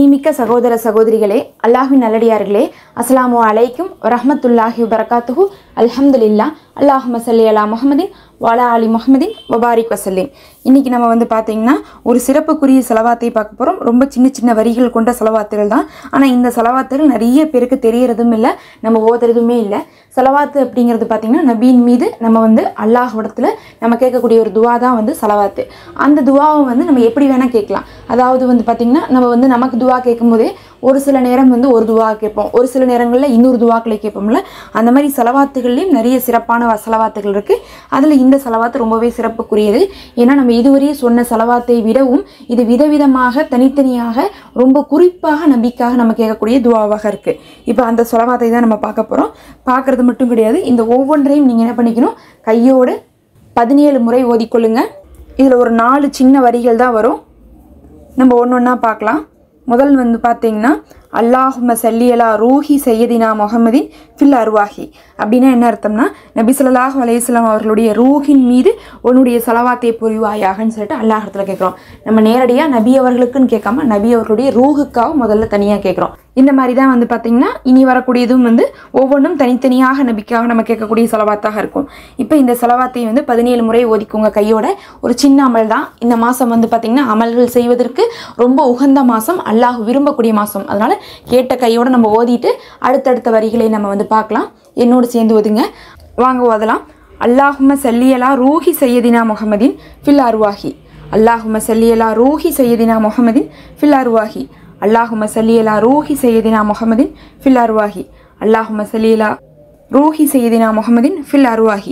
மிக்க சகோதர சகோதரிகளே, அல்லாஹ்வின் நல்லடியார்களே, அஸ்ஸலாமு அலைக்கும் வரஹ்மத்துல்லாஹி வபரகாத்துஹு. அல்ஹம்துலில்லாஹ். அல்லாஹும்ம ஸல்லி அலா முஹம்மதின் வஅலா ஆலி முஹம்மதின் வபாரிக் வஸல்லிம். இன்றைக்கி நம்ம பார்த்தீங்கன்னா ஒரு சிறப்புக்குரிய செலவாத்தை பார்க்க போகிறோம். ரொம்ப சின்ன சின்ன வரிகள் கொண்ட செலவாத்துகள் தான். ஆனால் இந்த செலவாத்துகள் நிறைய பேருக்கு தெரியறதும் இல்லை, நம்ம ஓதுறதுமே இல்லை. செலவாத்து அப்படிங்கிறது பார்த்திங்கன்னா நபியின் மீது நம்ம அல்லாஹ்விடத்தில் நம்ம கேட்கக்கூடிய ஒரு துவா தான் செலவாத்து. அந்த துவாவை நம்ம எப்படி வேணால் கேட்கலாம். அதாவது பார்த்திங்கன்னா நம்ம நமக்கு துவா கேட்கும்போதே ஒரு சில நேரம் ஒரு துவா கேட்போம், ஒரு சில நேரங்களில் இன்னொரு துவாக்களை கேட்போம்ல. அந்த மாதிரி செலவாத்துகள்லேயும் நிறைய சிறப்பான செலவாத்துகள் இருக்குது. அதில் இந்த செலவாத்து ரொம்பவே சிறப்புக்குரியது. ஏன்னா நம்ம இதுவரையே சொன்ன செலவாத்தை விடவும் இது விதவிதமாக தனித்தனியாக ரொம்ப குறிப்பாக நபிக்காக நம்ம கேட்கக்கூடிய துவாவாக இருக்குது. இப்போ அந்த செலவாத்தை தான் நம்ம பார்க்க போகிறோம். பார்க்குறது மட்டும் கிடையாது, இந்த ஒவ்வொன்றையும் நீங்கள் என்ன பண்ணிக்கணும், கையோடு 17 முறை ஓதிக்கொள்ளுங்க. இதில் ஒரு 4 சின்ன வரிகள் தான் வரும். நம்ம ஒன்று ஒன்றா பார்க்கலாம். முதல் பார்த்தீங்கன்னா அல்லாஹும்ம ஸல்லி அலா ரூஹி சையதினா முஹம்மதின் ஃபில் அர்வாஹி. அப்படின்னா என்ன அர்த்தம்னா, நபி ஸல்லல்லாஹு அலைஹி வஸல்லம் அவர்களுடைய ரூஹின் மீது உன்னுடைய செலவாத்தை புரிவாயாகன்னு சொல்லிட்டு அல்லாஹ் இடத்துல கேட்குறோம். நம்ம நேரடியாக நபி அவர்களுக்குன்னு கேட்காம நபி அவர்களுடைய ரூஹுக்காக முதல்ல தனியாக கேட்குறோம். இந்த மாதிரி தான் பார்த்தீங்கன்னா இனி வரக்கூடியதும் ஒவ்வொன்றும் தனித்தனியாக நபிக்காக நம்ம கேட்கக்கூடிய செலவாத்தாக இருக்கும். இப்போ இந்த செலவாத்தை 17 முறை ஓதிக்கோங்க கையோட. ஒரு சின்ன அமல் தான். இந்த மாதம் பார்த்தீங்கன்னா அமல்கள் செய்வதற்கு ரொம்ப உகந்த மாதம், அல்லாஹ் விரும்பக்கூடிய மாதம். அதனால் கேட்ட கையோடு நம்ம ஓதிட்டு அடுத்தடுத்த வரிகளை நம்ம பார்க்கலாம். என்னோடு சேர்ந்து ஓதுங்க, வாங்க ஓதலாம். அல்லாஹும்ம ஸல்லி அலா ரூஹி சையதினா முஹம்மதின் ஃபில் அர்வாஹி. அல்லாஹும்ம ஸல்லி அலா ரூஹி சையதினா முஹம்மதின் ஃபில் அர்வாஹி. அல்லாஹும்ம ஸல்லி அலா ரூஹி சையதினா முஹம்மதின் ஃபில் அர்வாஹி. அல்லாஹும்ம ஸல்லி அலா ரூஹி சையதினா முஹம்மதின் ஃபில் அர்வாஹி.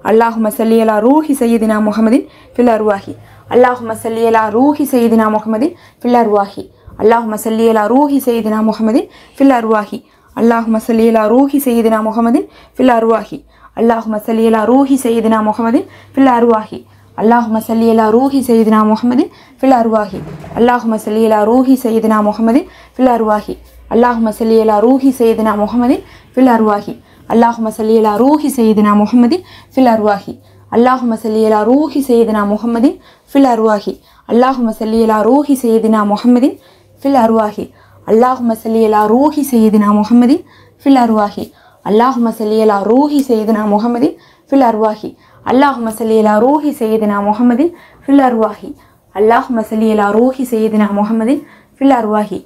அல்லாஹும்ம ஸல்லி அலா ரூஹி சையதினா முஹம்மதின் ஃபில் அர்வாஹி. அல்லாஹும்ம ஸல்லி அலா ரூஹி சையதினா முஹம்மதின் ஃபில் அர்வாஹி. அல்லாஹும்ம ஸல்லி அலா ரூஹி சையதினா முஹம்மதின் ஃபில் அர்வாஹி. அல்லாஹும்ம ஸல்லி அலா ரூஹி சையதினா முஹம்மதின் ஃபில் அர்வாஹி. அல்லாஹும்ம ஸல்லி அலா ரூஹி சையதினா முஹம்மதின் ஃபில் அர்வாஹி. அல்லாஹும்ம ஸல்லி அலா ரூஹி சையதினா முஹம்மதின் ஃபில் அர்வாஹி. அல்லாஹும்ம ஸல்லி அலா ரூஹி சையதினா முஹம்மதின் ஃபில் அர்வாஹி. அல்லாஹும்ம ஸல்லி அலா ரூஹி சையதினா முஹம்மதின் ஃபில் அர்வாஹி. அல்லாஹும்ம ஸல்லி அலா ரூஹி சையதினா முஹம்மதின் ஃபில் அர்வாஹி. அல்லாஹும்ம ஸல்லி அலா ரூஹி சையதினா முஹம்மதின் ஃபில் அர்வாஹி. அல்லாஹும்ம ஸல்லி அலா ரூஹி சையதினா முஹம்மதின் ஃபில் அர்வாஹி. அல்லாஹும்ம ஸல்லி அலா ரூஹி சையதினா முஹம்மதின் ஃபில் அர்வாஹி. அல்லாஹும்ம ஸல்லி அலா ரூஹி சையதினா முஹம்மதின் ஃபில் அர்வாஹி. அல்லாஹும்ம ஸல்லி அலா ரூஹி சையதினா முஹம்மதின் ஃபில் அர்வாஹி. அல்லாஹும்ம ஸல்லி அலா ரூஹி சையதினா முஹம்மதின் ஃபில் அர்வாஹி.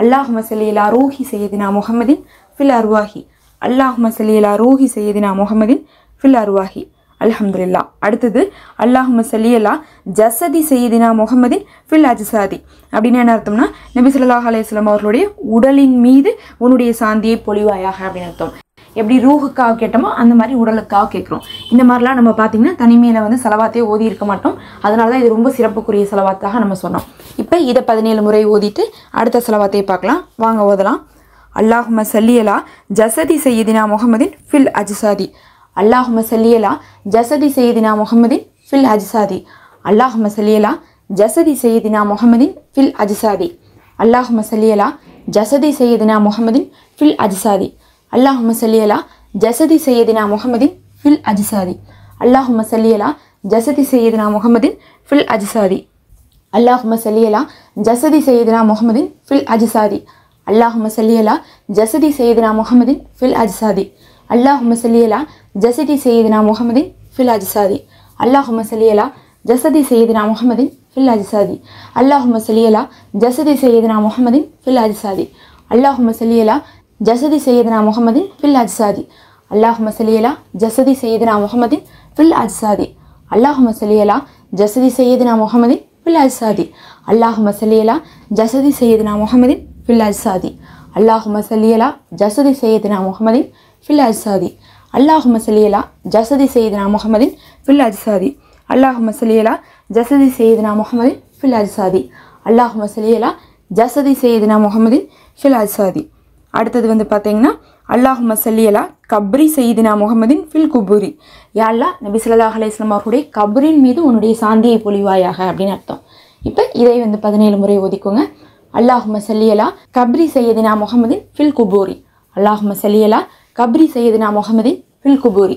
அல்லாஹும்ம ஸல்லி அலா ரூஹி சையதினா முஹம்மதின் ஃபில் அர்வாஹி. அல்லாஹும்ம ஸல்லி அலா ரூஹி சையதினா முஹம்மதின் ஃபில் அர்வாஹி. அல்ஹம்துலில்லாஹ். அடுத்தது அல்லாஹும்ம ஸல்லி அலா ஜஸதி சையதினா முஹம்மதின் ஃபில் அஜ்சாதி. அப்படின்னு என்ன அர்த்தம்னா, நபி ஸல்லல்லாஹு அலைஹி வஸல்லம் அவர்களுடைய உடலின் மீது உன்னுடைய சாந்தியை பொழிவாயாக அப்படின்னு அர்த்தம். எப்படி ரூஹுக்காக கேட்டோமோ அந்த மாதிரி உடலுக்காக கேட்குறோம். இந்த மாதிரிலாம் நம்ம பார்த்திங்கன்னா தனிமையில் செலவாத்தையே ஓதி இருக்க மாட்டோம். அதனால தான் இது ரொம்ப சிறப்புக்குரிய செலவாத்தாக நம்ம சொன்னோம். இப்போ இதை 17 முறை ஓதிட்டு அடுத்த செலவாத்தையை பார்க்கலாம், வாங்க ஓதலாம். அல்லாஹும்ம ஸல்லி அலா ஜஸதி சையதினா முஹம்மதின் ஃபில் அஜ்சாதி. அல்லாஹும்ம ஸல்லி அலா ஜஸதி சையதினா முஹம்மதின் ஃபில் அஜ்சாதி. அல்லாஹும்ம ஸல்லி அலா ஜஸதி சையதினா முஹம்மதின் ஃபில் அஜ்சாதி. அல்லாஹும்ம ஸல்லி அலா ஜஸதி சையதினா முஹம்மதின் ஃபில் அஜ்சாதி. அல்லாஹும்ம ஸல்லி அலா ஜஸதி சையதினா முஹம்மதின் ஃபில் அஜ்சாதி. அல்லாஹும்ம ஸல்லி அலா ஜஸதி சையதினா முஹம்மதின் ஃபில் அஜ்சாதி. அல்லாஹும்ம ஸல்லி அலா ஜஸதி சையதினா முஹம்மதின் ஃபில் அஜ்சாதி. அல்லாஹும்ம ஸல்லி அலா ஜஸதி சையதினா முஹம்மதின் ஃபில் அஜ்சாதி. அல்லாஹும்ம ஸல்லி அலா ஜஸதி சையதினா முஹம்மதின் ஃபில் அஜ்சாதி. அல்லாஹும்ம ஸல்லி அலா ஜஸதி சையதினா முஹம்மதின் ஃபில் அஜ்சாதி. அல்லாஹும்ம ஸல்லி அலா ஜஸதி சையதினா முஹம்மதின் ஃபில் அஜ்சாதி. அல்லாஹும்ம ஸல்லி அலா ஜஸதி சையதினா முஹம்மதின் ஃபில் அஜ்சாதி. அல்லாஹும்ம ஸல்லி அலா ஜஸதி சையதினா முஹம்மதின் ஃபில் அஜ்சாதி. அல்லாஹும்ம ஸல்லி அலா ஜஸதி சையதினா முஹம்மதின் ஃபில் அஜ்சாதி. அல்லாஹும்ம ஸல்லி அலா ஜஸதி சையதினா முஹம்மதின் ஃபில் அஜ்சாதி. அல்லாஹும்ம ஸல்லி அலா ஜஸதி சையதினா முஹம்மதின் ஃபில் அஜ்சாதி. அல்லாஹும்ம ஸல்லி அலா ஜஸதி சையதினா முஹம்மதின் ஃபில் அஜ்சாதி. அல்லாஹும்ம ஸல்லி அலா ஜஸதி சையதினா முஹம்மதின் ஃபில் அஜ்சாதி. அல்லாஹும்ம ஸல்லி அலா ஜஸதி சையதினா முஹம்மதின் ஃபில் அஜ்சாதி. அடுத்தது பார்த்தீங்கன்னா அல்லாஹும்ம ஸல்லி அலா கப்ரி சையதினா முஹம்மதின் ஃபில் குபூரி. யா அல்லாஹ் நபி ஸல்லல்லாஹு அலைஹி வஸல்லம் அவர்களுடைய கப்ரின் மீது உன்னுடைய சாந்தியை பொழிவாயாக அப்படின்னு அர்த்தம். இப்போ இதை 17 முறை ஓதிக்கோங்க. அல்லாஹும்ம ஸல்லி அலா கப்ரி சையதினா முஹம்மதின் ஃபில் குபூரி. அல்லாஹும்ம ஸல்லி அலா கப்ரி சையதினா முஹம்மதின் ஃபில் குபூரி.